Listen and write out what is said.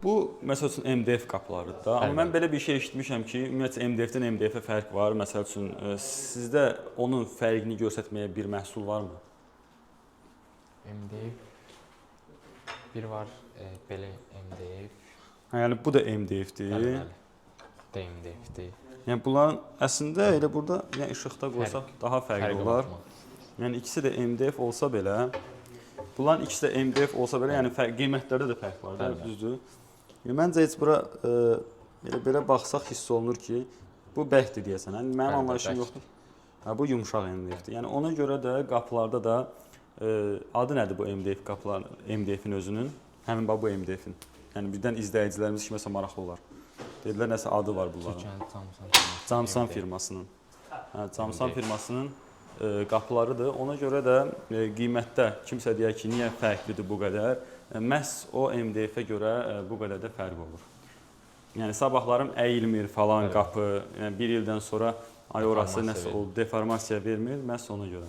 Bu, məsəl üçün, MDF qapılarıdır da. Amma mən belə bir şey eşitmişəm ki, ümumiyyətlə MDF-dən MDF-ə fərq var. Məsəl üçün, sizdə onun fərqini göstərməyə bir məhsul varmı? MDF bir var, belə MDF. Hə, yəni bu da MDF-dir. Bəli. Bu da MDF-dir. Yəni bunların əslində elə burada yəni işıqda qoysaq daha fərqli olar. Yəni ikisi də MDF olsa belə, bunların ikisi də MDF olsa belə, yəni qiymətlərdə də fərq var, düzdür? Məncə heç bura belə baxsaq hiss olunur ki, bu bərkdir deyəsən. Yəni mənim anlayışım yoxdur. Hə, bu yumşaq MDF-dir. Yəni ona görə də qapılarda da adı nədir bu MDF qapıların, MDF-in özünün? Həmin bax bu MDF-in. Yəni birdən izləyicilərimiz kiməsə maraqlı olar. Dedilər nəsə adı var bunların. Camsan firmasının. Hə, Camsan firmasının qapılarıdır. Ona görə də qiymətdə kimsə deyər ki, niyə fərqlidir bu qədər? Məhz o MDF-ə görə bu qədər də fərq olur. Yəni sabahlarım əyilmir falan qapı, yəni bir ildən sonra ay orası nəsə o deformasiya vermir, məhz ona görə.